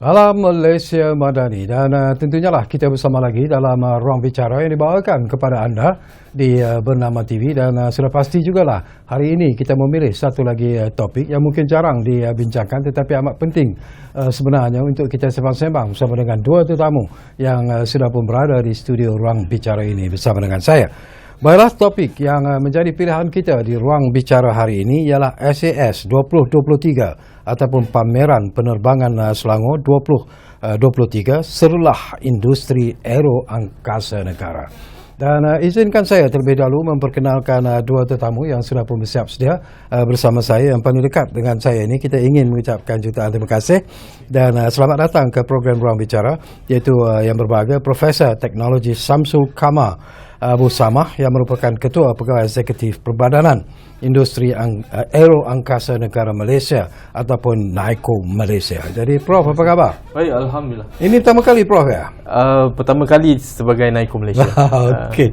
Salam Malaysia Madani dan tentunya lah kita bersama lagi dalam ruang bicara yang dibawakan kepada anda di Bernama TV dan sudah pasti jugalah hari ini kita memilih satu lagi topik yang mungkin jarang dibincangkan tetapi amat penting sebenarnya untuk kita sembang-sembang bersama dengan dua tetamu yang sudah pun berada di studio ruang bicara ini bersama dengan saya. Baiklah, topik yang menjadi pilihan kita di ruang bicara hari ini ialah SAS 2023 ataupun pameran penerbangan Selangor 2023 serulah industri aero angkasa negara. Dan izinkan saya terlebih dahulu memperkenalkan dua tetamu yang sudah pun bersiap sedia bersama saya yang paling dekat dengan saya ini. Kita ingin mengucapkan jutaan terima kasih dan selamat datang ke program ruang bicara iaitu yang berbahagia Profesor Teknologi Samsul Kamar Abu Samah yang merupakan Ketua Pegawai Eksekutif Perbadanan Industri Aero Angkasa Negara Malaysia ataupun NAICO Malaysia. Jadi Prof, apa khabar? Baik, Alhamdulillah. Ini pertama kali Prof ya? Pertama kali sebagai NAICO Malaysia. Okey.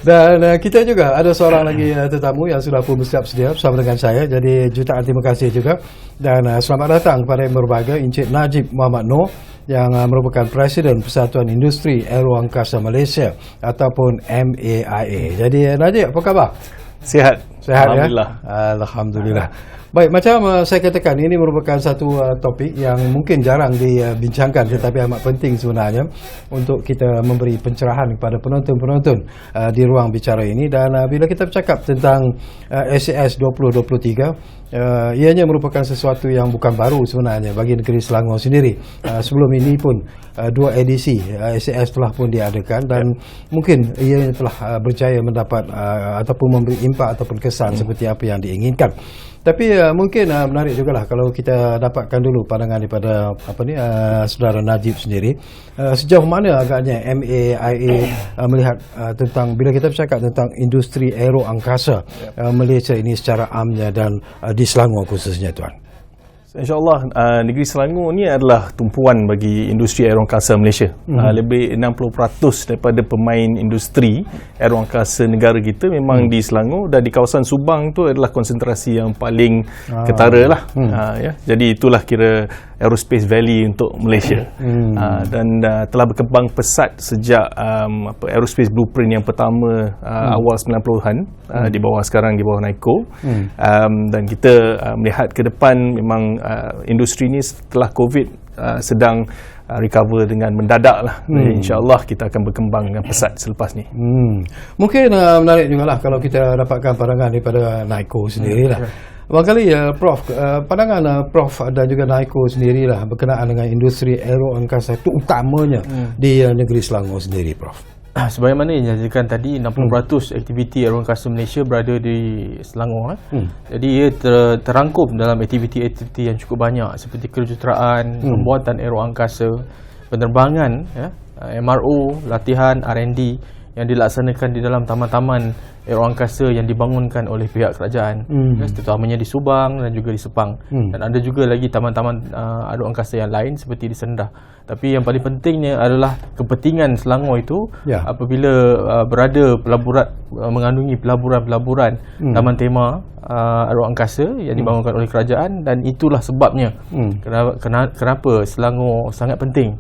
Dan kita juga ada seorang lagi tetamu yang sudah pun bersiap sedia bersama dengan saya. Jadi jutaan terima kasih juga. Dan selamat datang kepada yang berbahagia Encik Najib Muhammad Noor yang merupakan Presiden Persatuan Industri Aero Angkasa Malaysia ataupun MAIA. Jadi Najib, apa khabar? Sihat. Sihat. Alhamdulillah. Ya? Alhamdulillah. Baik, macam saya katakan, ini merupakan satu topik yang mungkin jarang dibincangkan tetapi amat penting sebenarnya untuk kita memberi pencerahan kepada penonton-penonton di ruang bicara ini. Dan bila kita bercakap tentang SAS 2023, ianya merupakan sesuatu yang bukan baru sebenarnya bagi negeri Selangor sendiri. Sebelum ini pun dua edisi SAS telah pun diadakan dan mungkin ia telah berjaya mendapat ataupun memberi impak ataupun kesan seperti apa yang diinginkan. Tapi mungkin menarik jugalah kalau kita dapatkan dulu pandangan daripada saudara Najib sendiri. Sejauh mana agaknya MAIA melihat tentang bila kita bercakap tentang industri aero angkasa Malaysia ini secara amnya dan di Selangor khususnya, tuan. InsyaAllah negeri Selangor ni adalah tumpuan bagi industri aeroangkasa Malaysia. Lebih 60% daripada pemain industri aeroangkasa negara kita memang di Selangor, dan di kawasan Subang tu adalah konsentrasi yang paling ketara lah. Ya. Jadi itulah kira Aerospace Valley untuk Malaysia. Dan telah berkembang pesat sejak Aerospace Blueprint yang pertama awal 90-an di bawah NAICO. Dan kita melihat ke depan memang industri ini setelah COVID sedang recover dengan mendadak lah. InsyaAllah kita akan berkembang dengan pesat selepas ni. Mungkin menarik juga lah kalau kita dapatkan pandangan daripada NAICO sendiri lah. Barangkali Prof, pandangan Prof dan juga NAICO sendirilah berkenaan dengan industri aero angkasa itu utamanya di negeri Selangor sendiri, Prof. Sebagaimana yang dinyatakan tadi, 60% aktiviti aeroangkasa Malaysia berada di Selangor. Jadi ia terangkum dalam aktiviti-aktiviti yang cukup banyak seperti kejuruteraan, pembuatan aeroangkasa, penerbangan, MRO, latihan, R&D yang dilaksanakan di dalam taman-taman aeroangkasa yang dibangunkan oleh pihak kerajaan, terutamanya di Subang dan juga di Sepang. Dan ada juga lagi taman-taman aeroangkasa yang lain seperti di Sendah. Tapi yang paling pentingnya adalah kepentingan Selangor itu apabila berada mengandungi pelaburan-pelaburan taman tema aeroangkasa yang dibangunkan oleh kerajaan, dan itulah sebabnya kenapa Selangor sangat penting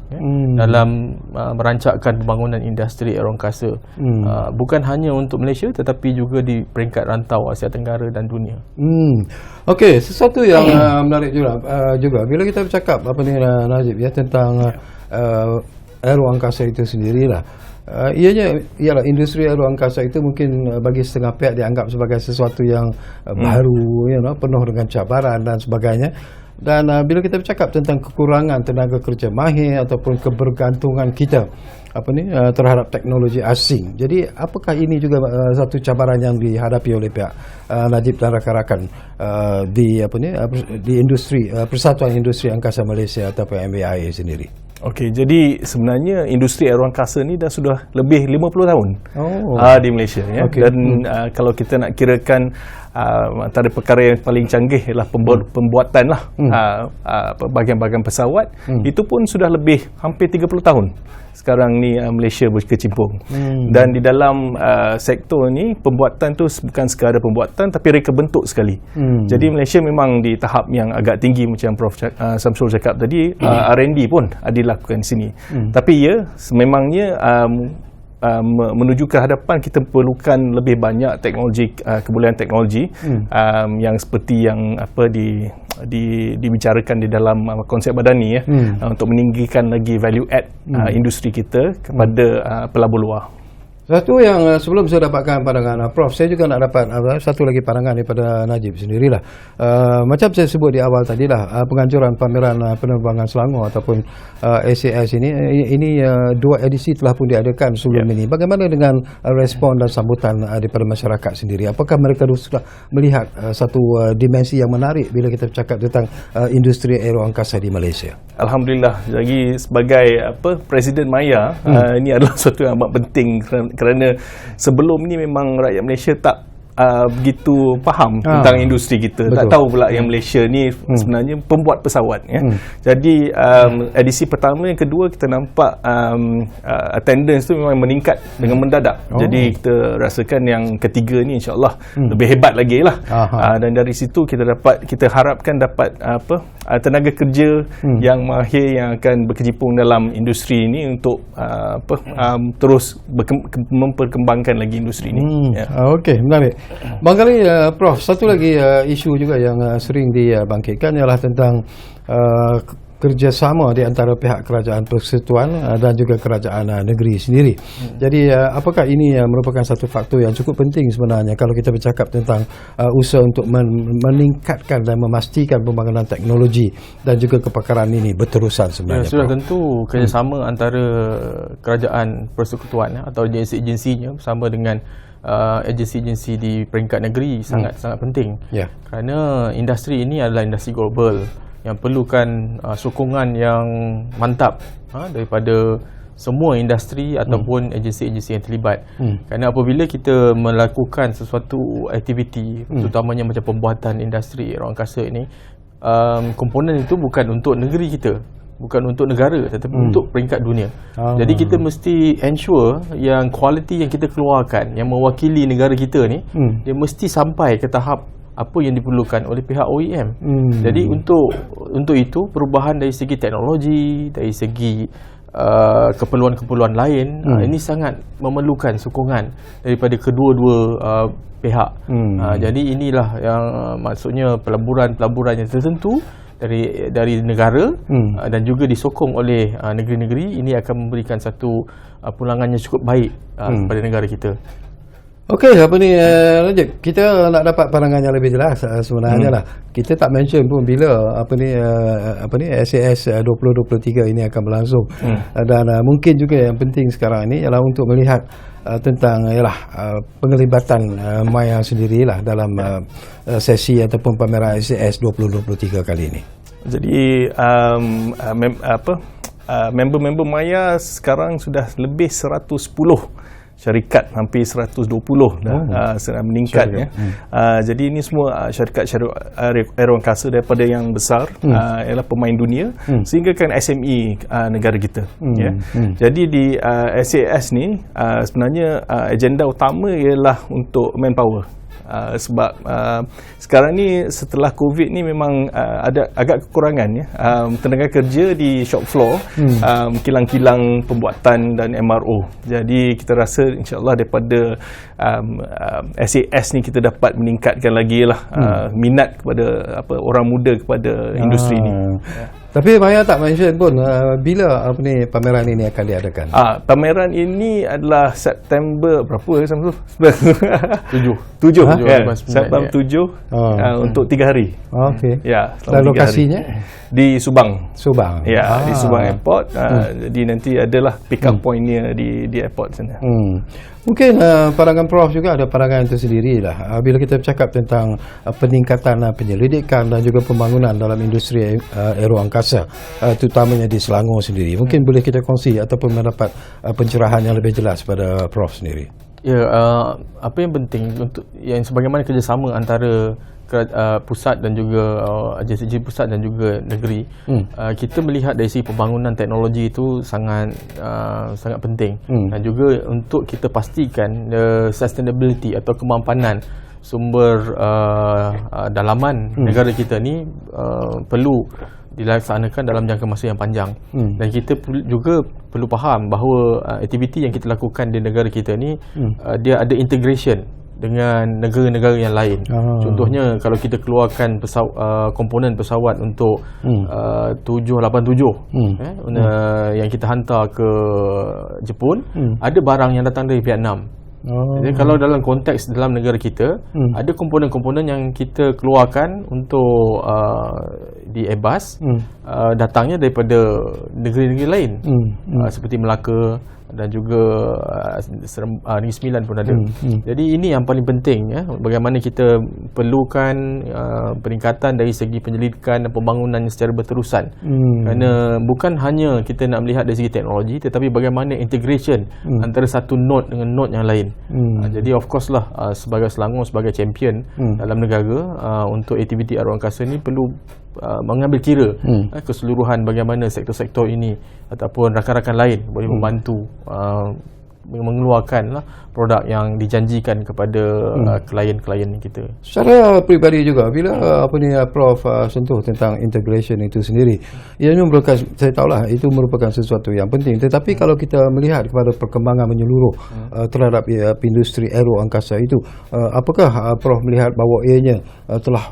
dalam merancangkan pembangunan industri aeroangkasa, bukan hanya untuk Malaysia tetapi juga di peringkat rantau Asia Tenggara dan dunia. Okey, sesuatu yang menarik juga bila kita bercakap Najib ya tentang aero angkasa itu sendirilah. Ialah industri aero angkasa itu mungkin bagi setengah pihak dianggap sebagai sesuatu yang baru, penuh dengan cabaran dan sebagainya. Dan bila kita bercakap tentang kekurangan tenaga kerja mahir ataupun kebergantungan kita terhadap teknologi asing. Jadi apakah ini juga satu cabaran yang dihadapi oleh pihak Najib dan rakan-rakan di industri Persatuan Industri Angkasa Malaysia ataupun MAIA sendiri? Okey, jadi sebenarnya industri aeroangkasa ni dah sudah lebih 50 tahun di Malaysia, ya. Dan kalau kita nak kirakan antara perkara yang paling canggih ialah pembuatan lah bahagian-bahagian pesawat, itu pun sudah lebih hampir 30 tahun sekarang ni Malaysia berkecimpung. Dan di dalam sektor ni pembuatan tu bukan sekadar pembuatan tapi reka bentuk sekali. Jadi Malaysia memang di tahap yang agak tinggi macam Prof Samsul cakap tadi, R&D pun ada dilakukan di sini. Tapi memangnya menuju ke hadapan kita perlukan lebih banyak teknologi, kebolehan teknologi yang seperti yang dibicarakan di dalam konsep Madani untuk meninggikan lagi value add industri kita kepada pelabur luar. Satu yang sebelum saya dapatkan pandangan Prof, saya juga nak dapat satu lagi pandangan daripada Najib sendirilah. Macam saya sebut di awal tadilah, penganjuran pameran penerbangan Selangor ataupun SAS ini 2 edisi telah pun diadakan sebelum ini. Bagaimana dengan respon dan sambutan daripada masyarakat sendiri? Apakah mereka sudah melihat satu dimensi yang menarik bila kita bercakap tentang industri aeroangkasa di Malaysia? Alhamdulillah. Jadi sebagai Presiden Maya, ini adalah sesuatu yang amat penting kerana sebelum ni memang rakyat Malaysia tak begitu faham tentang industri kita. Betul. Tak tahu pula yang Malaysia ni sebenarnya pembuat pesawat Jadi edisi pertama, yang kedua kita nampak attendance tu memang meningkat dengan mendadak. Jadi kita rasakan yang ketiga ni insya-Allah lebih hebat lagi lah. Dan dari situ kita harapkan dapat tenaga kerja yang mahir yang akan berkecimpung dalam industri ini untuk terus memperkembangkan lagi industri ini. Okey, menarik. Barangkali Prof, satu lagi isu juga yang sering dibangkitkan ialah tentang kerjasama di antara pihak kerajaan persekutuan dan juga kerajaan negeri sendiri. Jadi apakah ini merupakan satu faktor yang cukup penting sebenarnya kalau kita bercakap tentang usaha untuk meningkatkan dan memastikan pembangunan teknologi dan juga kepakaran ini berterusan sebenarnya? Sudah tentu kerjasama antara kerajaan persekutuan atau agensi-agensinya bersama dengan agensi-agensi di peringkat negeri sangat-sangat penting. Kerana industri ini adalah industri global yang perlukan sokongan yang mantap daripada semua industri ataupun agensi-agensi yang terlibat. Kerana apabila kita melakukan sesuatu aktiviti, terutamanya macam pembuatan industri aeroangkasa ini, komponen itu bukan untuk negeri kita, bukan untuk negara, tetapi untuk peringkat dunia. Jadi kita mesti ensure yang kualiti yang kita keluarkan yang mewakili negara kita ni, dia mesti sampai ke tahap apa yang diperlukan oleh pihak OEM. Jadi untuk itu perubahan dari segi teknologi, dari segi keperluan-keperluan lain, ini sangat memerlukan sokongan daripada kedua-dua pihak. Jadi inilah yang maksudnya pelaburan-pelaburan yang tertentu dari negara dan juga disokong oleh negeri-negeri ini akan memberikan satu pulangan yang cukup baik kepada negara kita. Okey, Najib, kita nak dapat pandangan yang lebih jelas sebenarnya lah. Kita tak mention pun bila SAS 2023 ini akan berlangsung. Dan mungkin juga yang penting sekarang ini ialah untuk melihat tentang penglibatan Maya sendirilah dalam sesi ataupun pameran SAS 2023 kali ini. Jadi member-member Maya sekarang sudah lebih 110 syarikat, hampir 120 dah meningkat. Jadi ini semua syarikat aeroangkasa daripada yang besar ialah pemain dunia sehingga kan SME negara kita. Jadi di SAS ni sebenarnya agenda utama ialah untuk manpower. Sebab sekarang ni setelah COVID ni memang ada agak kekurangan tenaga kerja di shop floor, kilang-kilang pembuatan dan MRO. Jadi kita rasa insya-Allah daripada SAS ni kita dapat meningkatkan lagi lah minat kepada orang muda kepada industri ni. Tapi Maya tak mention pun bila pameran ini akan diadakan. Pameran ini adalah September berapa Samsul? 7 September 7 untuk 3 hari. Okey. Ya, dan lokasinya di Subang. Ya, di Subang Airport. Jadi nanti adalah pick up pointnya di airport sana. Mungkin pandangan Prof juga ada pandangan tersendiri lah bila kita bercakap tentang peningkatan penyelidikan dan juga pembangunan dalam industri aeroangkasa, terutamanya di Selangor sendiri. Mungkin boleh kita kongsi ataupun mendapat pencerahan yang lebih jelas pada Prof sendiri. Ya, apa yang penting untuk yang sebagaimana kerjasama antara pusat dan juga agensi pusat dan juga negeri, kita melihat dari segi pembangunan teknologi itu sangat penting, dan juga untuk kita pastikan sustainability atau kemampanan sumber dalaman negara kita ni perlu dilaksanakan dalam jangka masa yang panjang. Dan kita juga perlu faham bahawa aktiviti yang kita lakukan di negara kita ni dia ada integration dengan negara-negara yang lain. Contohnya kalau kita keluarkan komponen pesawat untuk 787 yang kita hantar ke Jepun, ada barang yang datang dari Vietnam. Jadi kalau dalam konteks dalam negara kita, ada komponen-komponen yang kita keluarkan untuk di Airbus, datangnya daripada negeri-negeri lain, seperti Melaka dan juga Negeri Sembilan pun ada. Jadi ini yang paling penting, bagaimana kita perlukan peningkatan dari segi penyelidikan dan pembangunan secara berterusan. Kerana bukan hanya kita nak melihat dari segi teknologi, tetapi bagaimana integration antara satu node dengan node yang lain. Jadi of course lah, sebagai Selangor, sebagai champion dalam negara untuk aktiviti arwah angkasa ni, perlu mengambil kira keseluruhan bagaimana sektor-sektor ini ataupun rakan-rakan lain boleh membantu mengeluarkan produk yang dijanjikan kepada klien-klien kita. Secara peribadi juga, bila Prof sentuh tentang integration itu sendiri, ianya merupakan, saya tahulah itu merupakan sesuatu yang penting, tetapi kalau kita melihat kepada perkembangan menyeluruh terhadap industri aero angkasa itu, apakah Prof melihat bahawa ianya telah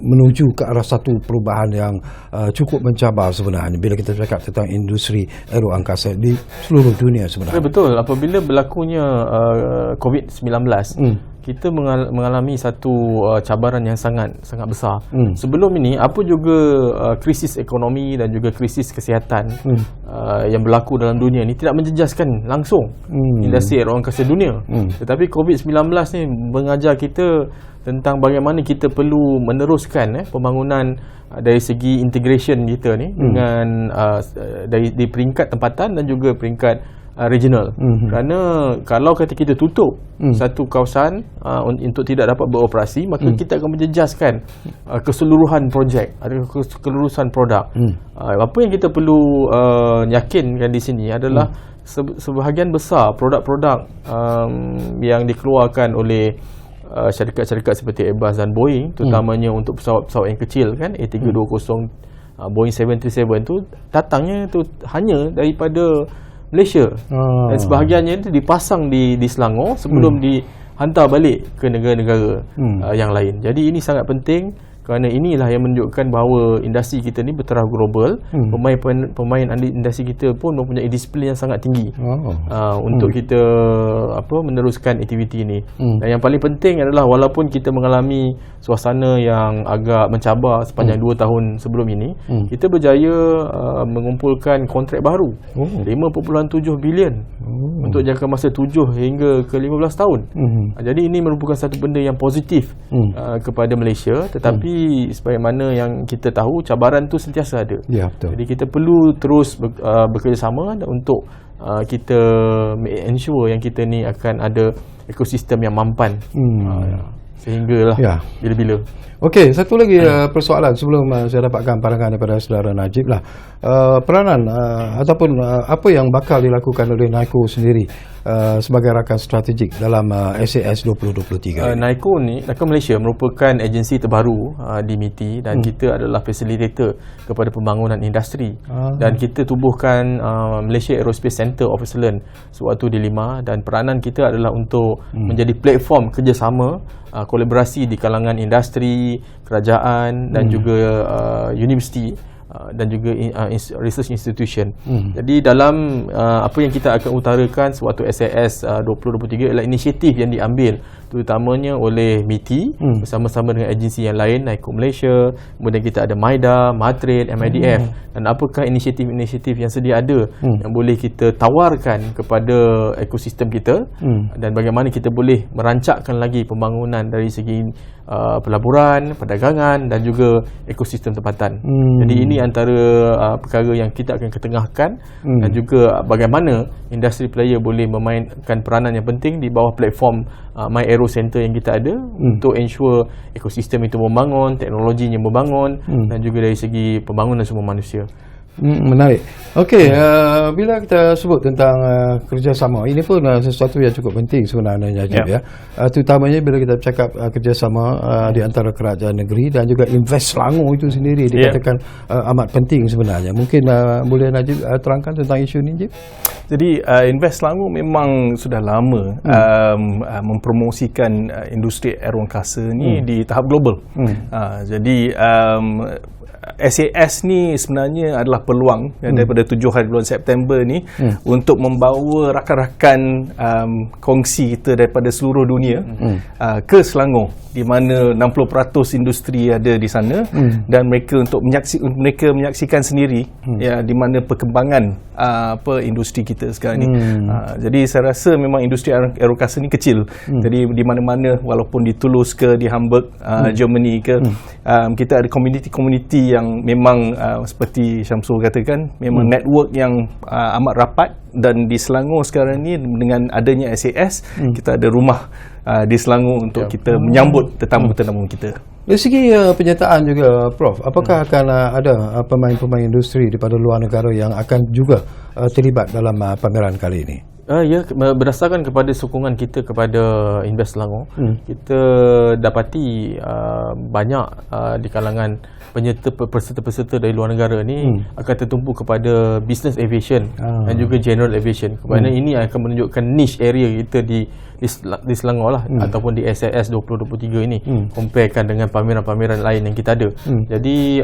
menuju ke arah satu perubahan yang cukup mencabar sebenarnya bila kita cakap tentang industri aero angkasa di seluruh dunia sebenarnya? Betul, apabila berlakunya COVID-19, kita mengalami satu cabaran yang sangat besar. Sebelum ini, apa juga krisis ekonomi dan juga krisis kesihatan yang berlaku dalam dunia ni tidak menjejaskan langsung industri aero angkasa dunia. Tetapi COVID-19 ni mengajar kita tentang bagaimana kita perlu meneruskan pembangunan dari segi integration kita ni dengan di peringkat tempatan dan juga peringkat regional. Kerana kalau kata kita tutup satu kawasan untuk tidak dapat beroperasi, maka kita akan menjejaskan keseluruhan projek atau keseluruhan produk. Apa yang kita perlu yakinkan di sini adalah sebahagian besar produk-produk yang dikeluarkan oleh syarikat-syarikat seperti Airbus dan Boeing, terutamanya untuk pesawat-pesawat yang kecil kan, A320, Boeing 737 tu, datangnya tu hanya daripada Malaysia, dan sebahagiannya itu dipasang di Selangor sebelum dihantar balik ke negara-negara yang lain. Jadi ini sangat penting, kerana inilah yang menunjukkan bahawa industri kita ni bertaraf global. Pemain industri kita pun mempunyai disiplin yang sangat tinggi untuk kita meneruskan aktiviti ini. Dan yang paling penting adalah, walaupun kita mengalami suasana yang agak mencabar sepanjang 2 tahun sebelum ini, kita berjaya mengumpulkan kontrak baru 5.7 bilion untuk jangka masa 7 hingga ke 15 tahun. Jadi ini merupakan satu benda yang positif kepada Malaysia, tetapi sebagaimana yang kita tahu, cabaran tu sentiasa ada. Ya, betul. Jadi kita perlu terus bekerjasama untuk kita ensure yang kita ni akan ada ekosistem yang mampan sehinggalah bila-bila. Okey, satu lagi persoalan sebelum saya dapatkan pandangan daripada saudara Najib lah. Peranan ataupun apa yang bakal dilakukan oleh NAICO sendiri sebagai rakan strategik dalam SAS 2023? NAICO Malaysia merupakan agensi terbaru di MITI, dan kita adalah facilitator kepada pembangunan industri. Dan kita tubuhkan Malaysia Aerospace Centre of Excellence sewaktu di 5, dan peranan kita adalah untuk menjadi platform kerjasama, kolaborasi di kalangan industri, kerajaan dan juga universiti dan juga research institution. Jadi dalam apa yang kita akan utarakan sewaktu SAS 2023 adalah inisiatif yang diambil terutamanya oleh MITI bersama-sama dengan agensi yang lain, NAICO Malaysia, kemudian kita ada MIDA, MATRADE, MIDF, dan apakah inisiatif-inisiatif yang sedia ada yang boleh kita tawarkan kepada ekosistem kita, dan bagaimana kita boleh merancakkan lagi pembangunan dari segi pelaburan, perdagangan dan juga ekosistem tempatan. Jadi ini antara perkara yang kita akan ketengahkan, dan juga bagaimana industri player boleh memainkan peranan yang penting di bawah platform My Aero Center yang kita ada untuk ensure ekosistem itu membangun, teknologinya membangun dan juga dari segi pembangunan semua manusia. Menarik. Okey, bila kita sebut tentang kerjasama, ini pun sesuatu yang cukup penting sebenarnya, Najib, ya. Terutamanya bila kita bercakap kerjasama di antara kerajaan negeri dan juga Invest Selangor itu sendiri dikatakan amat penting sebenarnya. Mungkin boleh Najib terangkan tentang isu ini, Najib? Jadi Invest Selangor memang sudah lama mempromosikan industri aeroangkasa ni di tahap global. Jadi SAS ni sebenarnya adalah peluang daripada 7 hari bulan September ni untuk membawa rakan-rakan kongsi kita daripada seluruh dunia ke Selangor, di mana 60% industri ada di sana dan mereka untuk menyaksikan sendiri ya di mana perkembangan industri kita sekarang ni. Jadi saya rasa memang industri aeroangkasa ni kecil. Jadi di mana-mana, walaupun di Toulouse ke di Hamburg, Germany ke, kita ada community yang memang seperti Syamsul katakan, memang network yang amat rapat. Dan di Selangor sekarang ni dengan adanya SAS, kita ada rumah di Selangor untuk kita menyambut tetamu-tetamu kita. Dari segi penyertaan juga, Prof, apakah akan ada pemain-pemain industri daripada luar negara yang akan juga terlibat dalam pameran kali ini? Ya, berdasarkan kepada sokongan kita kepada Invest Selangor, kita dapati banyak di kalangan peserta-peserta dari luar negara ni akan tertumpu kepada business aviation dan juga general aviation. Kerana ini akan menunjukkan niche area kita di Selangor lah, ataupun di SAS 2023 ini, comparekan dengan pameran-pameran lain yang kita ada. Jadi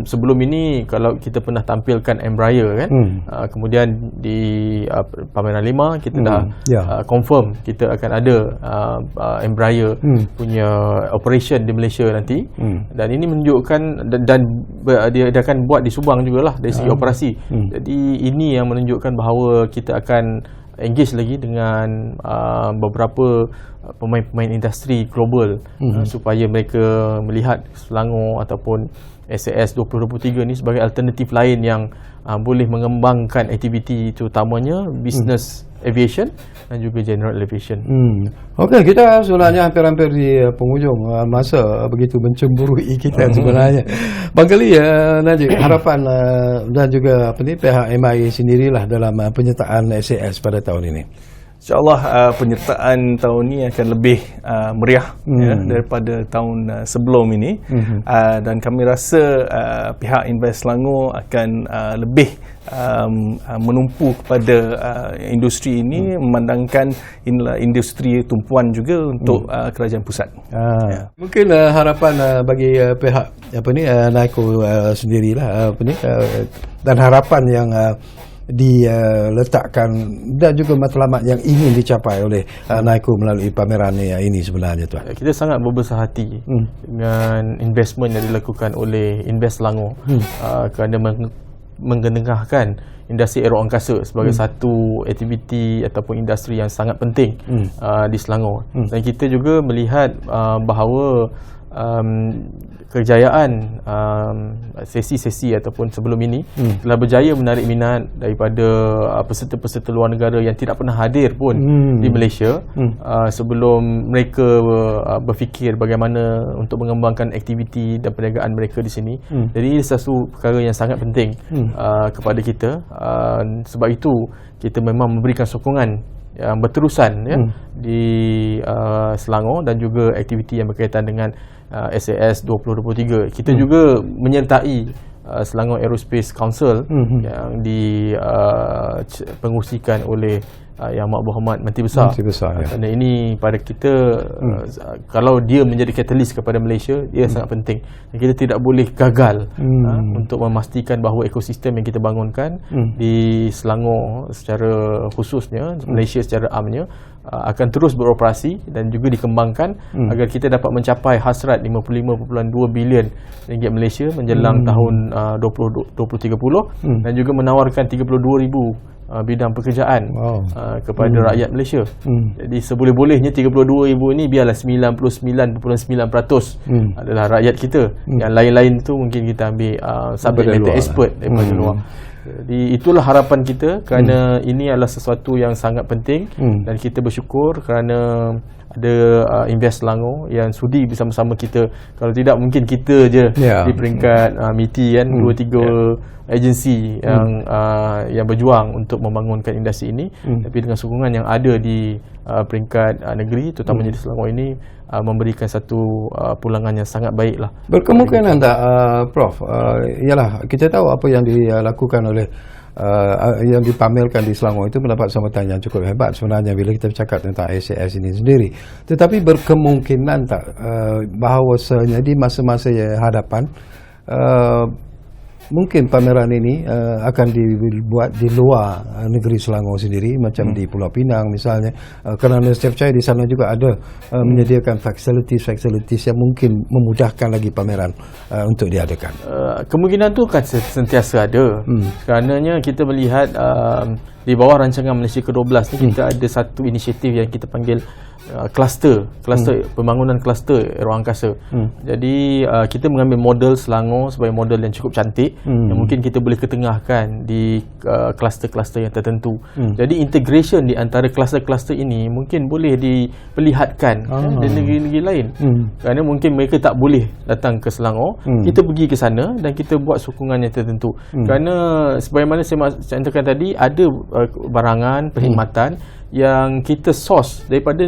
sebelum ini kalau kita pernah tampilkan Embraer kan, kemudian di pameran 5 kita dah confirm kita akan ada Embraer punya operation di Malaysia nanti, dan ini menunjukkan dan dia akan buat di Subang jugalah dari segi operasi. Jadi ini yang menunjukkan bahawa kita akan engage lagi dengan beberapa pemain-pemain industri global supaya mereka melihat Selangor ataupun SAS 2023 ni sebagai alternatif lain yang boleh mengembangkan aktiviti terutamanya business aviation dan juga general aviation. Okey, kita sebenarnya hampir-hampir di penghujung masa begitu mencemburui kita sebenarnya. Barangkali Najib, harapan dan juga pihak MIA sendirilah dalam penyertaan SAS pada tahun ini. InsyaAllah penyertaan tahun ini akan lebih meriah daripada tahun sebelum ini, dan kami rasa pihak Invest Selangor akan lebih menumpu kepada industri ini, memandangkan inilah industri tumpuan juga untuk kerajaan pusat. Mungkin harapan bagi pihak NAICO sendirilah dan harapan yang diletakkan dan juga matlamat yang ingin dicapai oleh NAICO melalui pameran ini sebenarnya, Tuan. Kita sangat berbesar hati dengan investment yang dilakukan oleh Invest Selangor kerana mengenengahkan industri aeroangkasa sebagai satu aktiviti ataupun industri yang sangat penting di Selangor. Dan kita juga melihat bahawa kejayaan sesi-sesi ataupun sebelum ini telah berjaya menarik minat daripada peserta-peserta luar negara yang tidak pernah hadir pun di Malaysia sebelum mereka berfikir bagaimana untuk mengembangkan aktiviti dan perniagaan mereka di sini. Jadi ini satu perkara yang sangat penting kepada kita. Sebab itu kita memang memberikan sokongan yang berterusan di Selangor dan juga aktiviti yang berkaitan dengan SAS 2023. Kita juga menyertai Selangor Aerospace Council yang dipengurusikan oleh Yang Amat Berhormat Menteri Besar. Kerana ini pada kita kalau dia menjadi katalis kepada Malaysia, dia sangat penting. Dan kita tidak boleh gagal untuk memastikan bahawa ekosistem yang kita bangunkan di Selangor secara khususnya, Malaysia secara amnya, akan terus beroperasi dan juga dikembangkan agar kita dapat mencapai hasrat 55.2 bilion ringgit Malaysia menjelang tahun 2030 dan juga menawarkan 32,000 bidang pekerjaan kepada rakyat Malaysia. Jadi seboleh-bolehnya 32,000 ini biarlah 99.9% adalah rakyat kita. Yang lain-lain tu mungkin kita ambil subject matter expert daripada luar. Jadi itulah harapan kita, kerana ini adalah sesuatu yang sangat penting dan kita bersyukur kerana ada Invest Selangor yang sudi bersama-sama kita. Kalau tidak mungkin kita je di peringkat MITI kan, 2-3 agensi yang berjuang untuk membangunkan industri ini. Tapi dengan sokongan yang ada di peringkat negeri, terutamanya di Selangor ini, memberikan satu pulangan yang sangat baik lah. Berkemungkinan tak Prof, ialah kita tahu apa yang dilakukan oleh yang dipamerkan di Selangor itu mendapat sambutan yang cukup hebat sebenarnya bila kita bercakap tentang SAS ini sendiri. Tetapi berkemungkinan tak bahawasanya di masa-masa hadapan mungkin pameran ini akan dibuat di luar negeri Selangor sendiri, macam di Pulau Pinang misalnya, kerana saya percaya di sana juga ada menyediakan facilities yang mungkin memudahkan lagi pameran untuk diadakan. Kemungkinan tu akan sentiasa ada. Kerananya kita melihat di bawah rancangan Malaysia ke-12 ni kita ada satu inisiatif yang kita panggil kluster pembangunan kluster aeroangkasa. Jadi kita mengambil model Selangor sebagai model yang cukup cantik yang mungkin kita boleh ketengahkan di kluster-kluster yang tertentu. Jadi integration di antara kluster-kluster ini mungkin boleh diperlihatkan di negeri-negeri lain. Kerana mungkin mereka tak boleh datang ke Selangor, kita pergi ke sana dan kita buat sokongan yang tertentu. Kerana sebagaimana saya cakapkan tadi, ada barangan perkhidmatan yang kita source daripada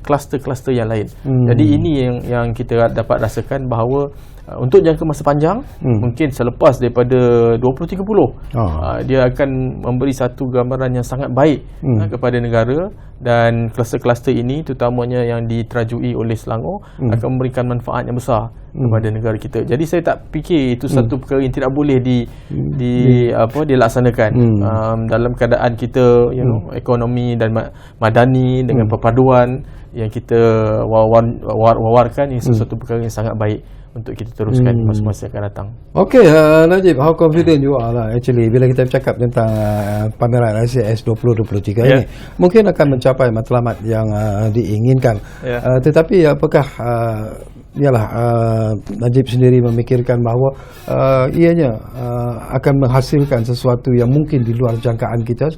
kluster-kluster yang lain. Jadi ini yang kita dapat rasakan bahawa untuk jangka masa panjang, mungkin selepas daripada 2030, dia akan memberi satu gambaran yang sangat baik kepada negara, dan kluster-kluster ini terutamanya yang diterajui oleh Selangor akan memberikan manfaat yang besar kepada negara kita. Jadi saya tak fikir itu satu perkara yang tidak boleh dilaksanakan dalam keadaan kita ekonomi dan madani dengan perpaduan yang kita wawarkan. Ini sesuatu perkara yang sangat baik untuk kita teruskan masa-masa yang akan datang. Okey, Najib, how confident you are lah actually bila kita bercakap tentang pameran SAS 2023 ini mungkin akan mencapai matlamat yang diinginkan. Tetapi apakah Najib sendiri memikirkan bahawa ianya akan menghasilkan sesuatu yang mungkin di luar jangkaan kita?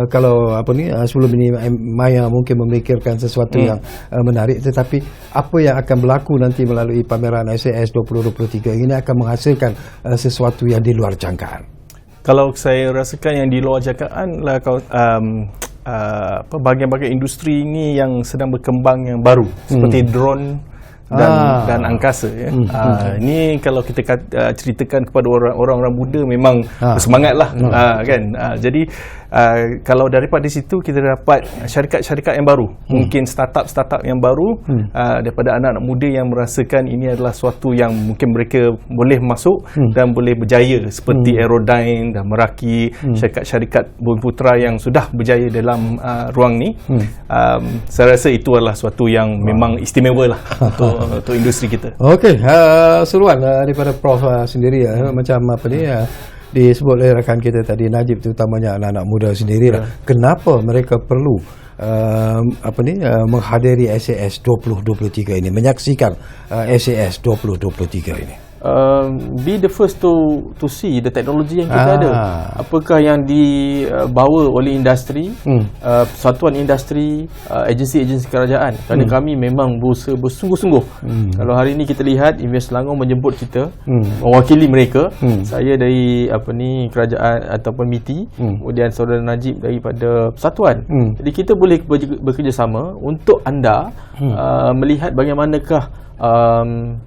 Kalau sebelum ini Maya mungkin memikirkan sesuatu yang menarik, tetapi apa yang akan berlaku nanti melalui pameran SAS 2023 ini akan menghasilkan sesuatu yang di luar jangkaan? Kalau saya rasakan yang di luar jangkaan lah, bahagian-bahagian industri ini yang sedang berkembang yang baru, seperti drone dan angkasa. Ini kalau kita ceritakan kepada orang-orang muda memang bersemangatlah, kan. Jadi kalau daripada situ kita dapat syarikat-syarikat yang baru, mungkin startup yang baru, daripada anak-anak muda yang merasakan ini adalah suatu yang mungkin mereka boleh masuk dan boleh berjaya, seperti Aerodyne dan Meraki, syarikat-syarikat Bumiputera yang sudah berjaya dalam ruang ni. Saya rasa itu adalah suatu yang memang istimewa lah untuk industri kita. Okey, seruan daripada Prof sendiri macam disebut oleh rakan kita tadi, Najib, terutamanya anak-anak muda sendiri kenapa mereka perlu menghadiri SAS 2023 ini, menyaksikan SAS 2023 ini? Be the first to see the technology yang kita ada. Apakah yang dibawa oleh industri, persatuan industri, agensi-agensi kerajaan. Kerana kami memang berusaha bersungguh-sungguh. Kalau hari ini kita lihat Invest Selangor menjemput kita, mewakili mereka. Saya dari kerajaan ataupun MITI, kemudian saudara Najib daripada persatuan. Jadi kita boleh bekerjasama untuk anda melihat bagaimanakah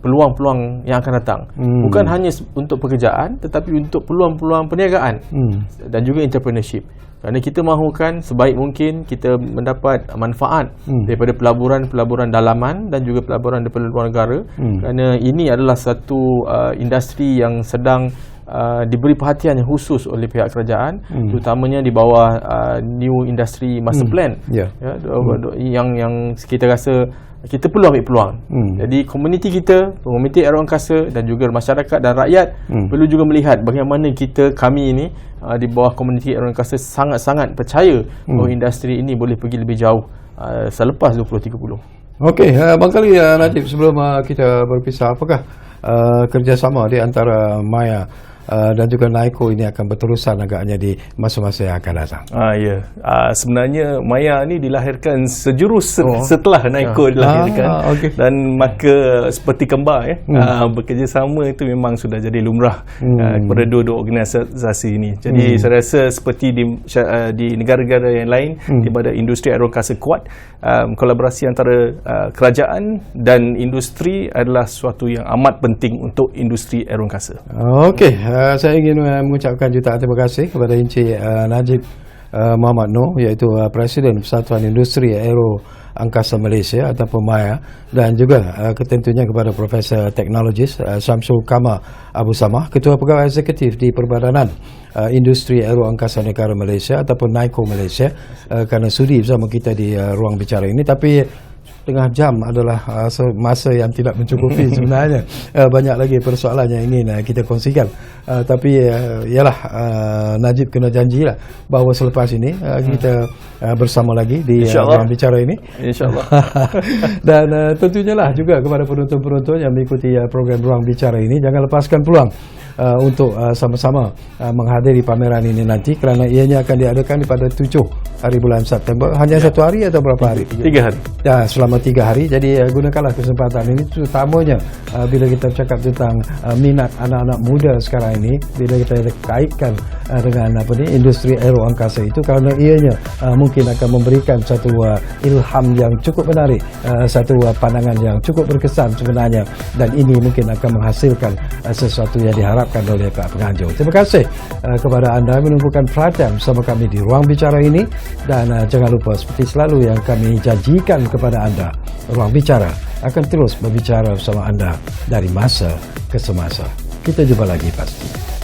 peluang-peluang yang akan datang. Bukan hanya untuk pekerjaan, tetapi untuk peluang-peluang perniagaan dan juga entrepreneurship. Kerana kita mahukan sebaik mungkin kita mendapat manfaat daripada pelaburan-pelaburan dalaman dan juga pelaburan daripada luar negara. Kerana ini adalah satu industri yang sedang diberi perhatian yang khusus oleh pihak kerajaan, terutamanya di bawah New Industry Master Plan, yang kita rasa kita perlu ambil peluang. Jadi komuniti kita, komuniti aeroangkasa dan juga masyarakat dan rakyat perlu juga melihat bagaimana kami ini di bawah komuniti aeroangkasa sangat-sangat percaya bahawa industri ini boleh pergi lebih jauh selepas 2030. Okey, barangkali Najib, sebelum kita berpisah, apakah kerjasama di antara Maya dan juga Naiko ini akan berterusan agaknya di masa-masa yang akan datang. Ya, sebenarnya Maya ni dilahirkan sejurus setelah Naiko dilahirkan, dan maka seperti kembar bekerjasama itu memang sudah jadi lumrah kepada dua-dua organisasi ini. Jadi saya rasa seperti di negara-negara yang lain di mana industri aerokasa kuat, kolaborasi antara kerajaan dan industri adalah sesuatu yang amat penting untuk industri aerokasa. Okey, saya ingin mengucapkan jutaan terima kasih kepada Encik Najib Muhammad Noor, iaitu Presiden Persatuan Industri Aero Angkasa Malaysia ataupun MAIA, dan juga ketentunya kepada Profesor Teknologis Syamsul Kamal Abu Samah, Ketua Pegawai Eksekutif di Perbadanan Industri Aero Angkasa Negara Malaysia ataupun Naiko Malaysia, kerana sudi bersama kita di ruang bicara ini. Tapi setengah jam adalah masa yang tidak mencukupi sebenarnya. Banyak lagi persoalan yang ingin kita kongsikan. Tapi ialah Najib kena janjilah bahawa selepas ini kita bersama lagi di ruang bicara ini. InsyaAllah. Dan tentunya lah juga kepada penonton-penonton yang mengikuti program ruang bicara ini, jangan lepaskan peluang untuk sama-sama menghadiri pameran ini nanti, kerana ianya akan diadakan pada 7 hari bulan September. Hanya 1 hari atau berapa hari? 3 hari. Ya, selama 3 hari. Jadi gunakanlah kesempatan ini, terutamanya bila kita bercakap tentang minat anak-anak muda sekarang ini, bila kita kaitkan dengan industri aero angkasa itu, kerana ianya mungkin akan memberikan satu ilham yang cukup menarik, satu pandangan yang cukup berkesan sebenarnya, dan ini mungkin akan menghasilkan sesuatu yang diharapkan oleh pihak penganjur. Terima kasih kepada anda menumpukan perhatian bersama kami di ruang bicara ini, dan jangan lupa seperti selalu yang kami janjikan kepada anda, ruang bicara akan terus berbicara bersama anda dari masa ke semasa. Kita jumpa lagi pasti.